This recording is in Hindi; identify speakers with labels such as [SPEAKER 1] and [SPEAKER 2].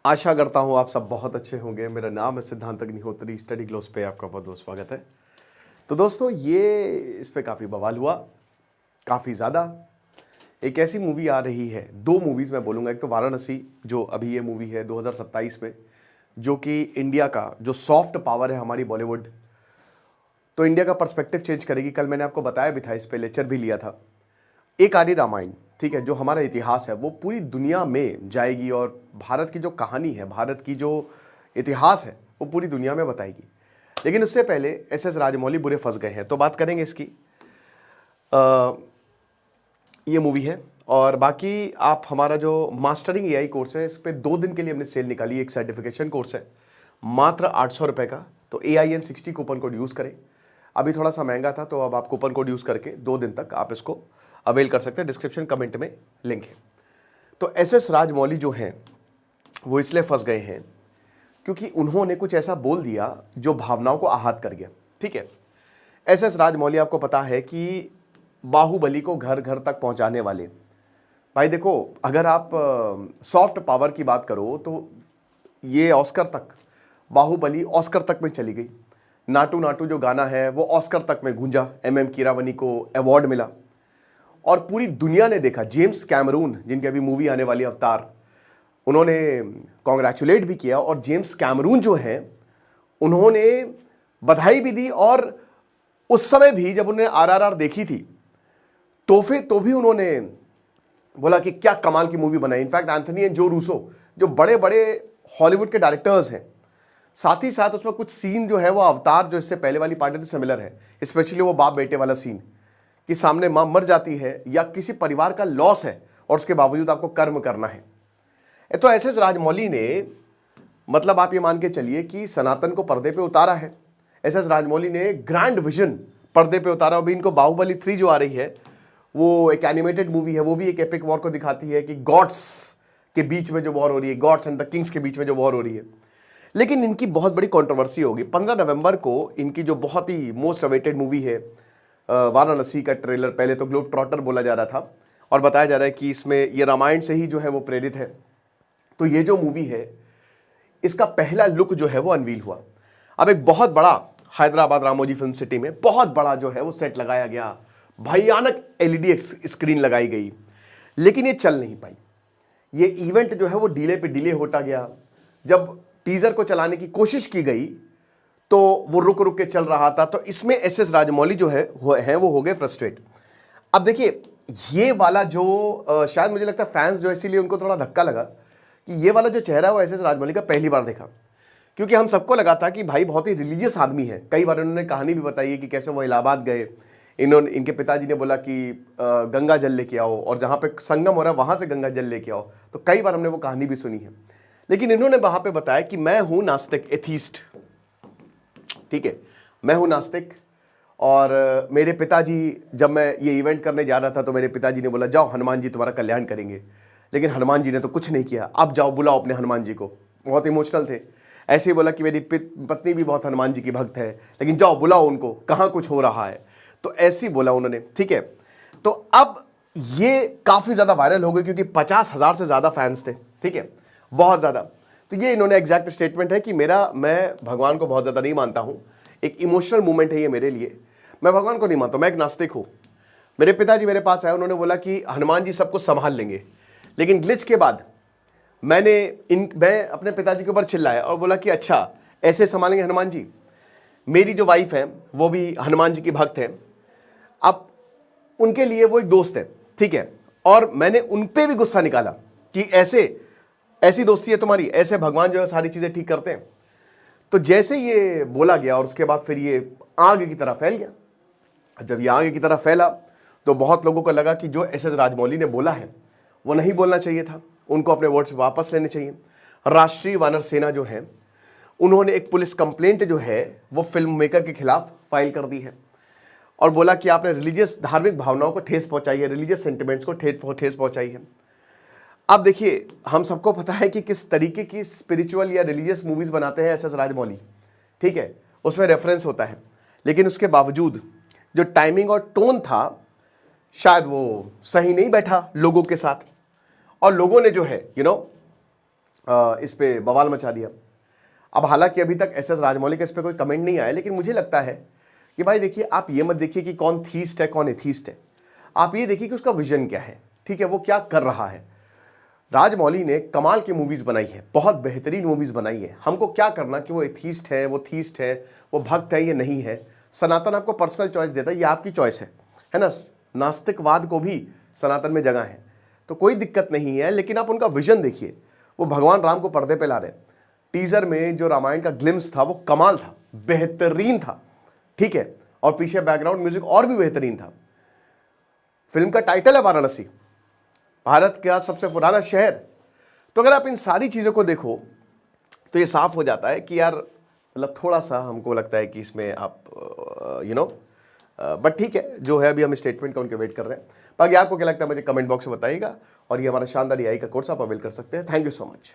[SPEAKER 1] आशा करता हूँ आप सब बहुत अच्छे होंगे। मेरा नाम है सिद्धांत अग्निहोत्री। स्टडी ग्लोस पे आपका बहुत बहुत स्वागत है। तो दोस्तों ये इस पे काफ़ी बवाल हुआ, काफ़ी ज़्यादा। एक ऐसी मूवी आ रही है, दो मूवीज़ मैं बोलूँगा। एक तो वाराणसी, जो अभी ये मूवी है 2027 में, जो कि इंडिया का जो सॉफ्ट पावर है हमारी बॉलीवुड, तो इंडिया का पर्सपेक्टिव चेंज करेगी। कल मैंने आपको बताया भी था, इस पे लेक्चर भी लिया था। एक आर्य रामायण, ठीक है, जो हमारा इतिहास है वो पूरी दुनिया में जाएगी और भारत की जो कहानी है, भारत की जो इतिहास है वो पूरी दुनिया में बताएगी। लेकिन उससे पहले एस एस राजमौली बुरे फंस गए हैं, तो बात करेंगे इसकी। ये मूवी है। और बाकी आप हमारा जो मास्टरिंग एआई कोर्स है, इस पर 2 दिन के लिए हमने सेल निकाली। एक सर्टिफिकेशन कोर्स है, मात्र 800 रुपये का। तो AIN60 कूपन कोड यूज़ करें। अभी थोड़ा सा महंगा था, तो अब आप कूपन कोड यूज़ करके 2 दिन तक आप इसको अवेल कर सकते हैं। डिस्क्रिप्शन कमेंट में लिंक है। तो एस एस राजमौली जो हैं वो इसलिए फंस गए हैं क्योंकि उन्होंने कुछ ऐसा बोल दिया जो भावनाओं को आहत कर गया। ठीक है, एस एस राजमौली आपको पता है कि बाहुबली को घर घर तक पहुंचाने वाले। भाई देखो, अगर आप सॉफ्ट पावर की बात करो तो ये ऑस्कर तक, बाहुबली ऑस्कर तक में चली गई। नाटू नाटू जो गाना है वो ऑस्कर तक में गूंजा, MM कीरावनी को अवार्ड मिला और पूरी दुनिया ने देखा। जेम्स कैमरून, जिनकी अभी मूवी आने वाली अवतार, उन्होंने कॉन्ग्रेचुलेट भी किया। और जेम्स कैमरून जो हैं उन्होंने बधाई भी दी। और उस समय भी जब उन्होंने RRR देखी थी तो भी उन्होंने बोला कि क्या कमाल की मूवी बनाई। इनफैक्ट एंथनी एंड जो रूसो, जो बड़े बड़े हॉलीवुड के डायरेक्टर्स हैं, साथ ही साथ उसमें कुछ सीन जो है वो अवतार जो इससे पहले वाली पार्टी से सिमिलर है। स्पेशली वो बाप बेटे वाला सीन कि सामने मां मर जाती है या किसी परिवार का लॉस है और उसके बावजूद आपको कर्म करना है। तो एस एस राजमौली ने, मतलब आप ये मान के चलिए कि सनातन को पर्दे पे उतारा है। एस एस राजमौली ने ग्रैंड विजन पर्दे पे उतारा। अभी इनको बाहुबली 3 जो आ रही है वो एक एनिमेटेड मूवी है, वो भी एक एपिक वॉर को दिखाती है कि गॉड्स के बीच में जो वॉर हो रही है, गॉड्स एंड द किंग्स के बीच में जो वॉर हो रही है। लेकिन इनकी बहुत बड़ी कंट्रोवर्सी होगी। 15 नवंबर को इनकी जो बहुत ही मोस्ट अवेटेड मूवी है वाराणसी का ट्रेलर, पहले तो ग्लोब ट्रॉटर बोला जा रहा था और बताया जा रहा है कि इसमें ये रामायण से ही जो है वो प्रेरित है। तो ये जो मूवी है, इसका पहला लुक जो है वो अनवील हुआ। अब एक बहुत बड़ा हैदराबाद रामोजी फिल्म सिटी में बहुत बड़ा जो है वो सेट लगाया गया, भयानक LED स्क्रीन लगाई गई, लेकिन ये चल नहीं पाई। ये इवेंट जो है वो डिले पे डिले होता गया। जब टीजर को चलाने की कोशिश की गई तो वो रुक रुक के चल रहा था। तो इसमें एस एस राजमौली जो है वो हो गए फ्रस्ट्रेट। अब देखिए, ये वाला जो शायद मुझे लगता है फैंस जो, इसीलिए उनको थोड़ा धक्का लगा कि ये वाला जो चेहरा है वो एस एस राजमौली का पहली बार देखा। क्योंकि हम सबको लगा था कि भाई बहुत ही रिलीजियस आदमी है। कई बार उन्होंने कहानी भी बताई है कि कैसे वो इलाहाबाद गए, इनके पिताजी ने बोला कि गंगा जल लेके आओ, और जहाँ पे संगम हो रहा है वहाँ से गंगा जल लेके आओ। तो कई बार हमने वो कहानी भी सुनी है। लेकिन इन्होंने वहाँ पे बताया कि मैं हूँ नास्तिक, एथीस्ट। ठीक है, मैं हूँ नास्तिक और मेरे पिताजी, जब मैं ये इवेंट करने जा रहा था तो मेरे पिताजी ने बोला जाओ हनुमान जी तुम्हारा कल्याण करेंगे। लेकिन हनुमान जी ने तो कुछ नहीं किया, अब जाओ बुलाओ अपने हनुमान जी को। बहुत इमोशनल थे। ऐसे ही बोला कि मेरी पत्नी भी बहुत हनुमान जी की भक्त है, लेकिन जाओ बुलाओ उनको, कहाँ कुछ हो रहा है। तो ऐसे ही बोला उन्होंने। ठीक है, तो अब ये काफ़ी ज़्यादा वायरल हो गई क्योंकि 50,000 से ज़्यादा फैंस थे। ठीक है, बहुत ज़्यादा। तो ये इन्होंने एग्जैक्ट स्टेटमेंट है कि मैं भगवान को बहुत ज़्यादा नहीं मानता हूँ, एक इमोशनल मूवमेंट है ये मेरे लिए, मैं भगवान को नहीं मानता, मैं एक नास्तिक हूँ। मेरे पिताजी मेरे पास आए, उन्होंने बोला कि हनुमान जी सबको संभाल लेंगे। लेकिन ग्लिच के बाद मैं अपने पिताजी के ऊपर चिल्लाया और बोला कि अच्छा ऐसे संभालेंगे हनुमान जी। मेरी जो वाइफ है वो भी हनुमान जी की भक्त है। अब उनके लिए वो एक दोस्त है, ठीक है, और मैंने उन पे भी गुस्सा निकाला कि ऐसी दोस्ती है तुम्हारी, ऐसे भगवान जो है सारी चीज़ें ठीक करते हैं। तो जैसे ये बोला गया और उसके बाद फिर ये आग की तरह फैल गया। जब ये आग की तरह फैला तो बहुत लोगों को लगा कि जो एस एस राजमौली ने बोला है वो नहीं बोलना चाहिए था, उनको अपने वर्ड्स वापस लेने चाहिए। राष्ट्रीय वानर सेना जो है उन्होंने एक पुलिस कंप्लेंट जो है वो फिल्म मेकर के खिलाफ फाइल कर दी है और बोला कि आपने रिलीजियस, धार्मिक भावनाओं को ठेस पहुंचाई है, रिलीजियस सेंटिमेंट्स को ठेस पहुंचाई है। अब देखिए, हम सबको पता है कि किस तरीके की स्पिरिचुअल या रिलीजियस मूवीज बनाते हैं एस एस राजमौली। ठीक है, उसमें रेफरेंस होता है, लेकिन उसके बावजूद जो टाइमिंग और टोन था शायद वो सही नहीं बैठा लोगों के साथ। और लोगों ने जो है इस पे बवाल मचा दिया। अब हालांकि अभी तक एस राजमौली का इस पे कोई कमेंट नहीं आया, लेकिन मुझे लगता है कि भाई देखिए, आप ये मत देखिए कि कौन थीस्ट है कौन एथीस्ट है, आप ये देखिए कि उसका विजन क्या है, ठीक है, वो क्या कर रहा है। राजमौली ने कमाल की मूवीज बनाई है, बहुत बेहतरीन मूवीज बनाई है। हमको क्या करना कि वो एथीस्ट है, वो थीस्ट है, वो भक्त है, ये नहीं है। सनातन आपको पर्सनल चॉइस देता है, ये आपकी चॉइस है ना। नास्तिकवाद को भी सनातन में जगह है, तो कोई दिक्कत नहीं है। लेकिन आप उनका विजन देखिए, वो भगवान राम को पर्दे पे ला रहे। टीजर में जो रामायण का ग्लिम्स था वो कमाल था, बेहतरीन था, ठीक है, और पीछे बैकग्राउंड म्यूजिक और भी बेहतरीन था। फिल्म का टाइटल है वाराणसी, भारत का सबसे पुराना शहर। तो अगर आप इन सारी चीज़ों को देखो तो ये साफ हो जाता है कि यार मतलब थोड़ा सा हमको लगता है कि इसमें आप बट ठीक है, जो है अभी हम स्टेटमेंट का उनके वेट कर रहे हैं। बाकी आपको क्या लगता है मुझे कमेंट बॉक्स में बताइएगा, और ये हमारा शानदार एआई का कोर्स आप अवेल कर सकते हैं। Thank you so much.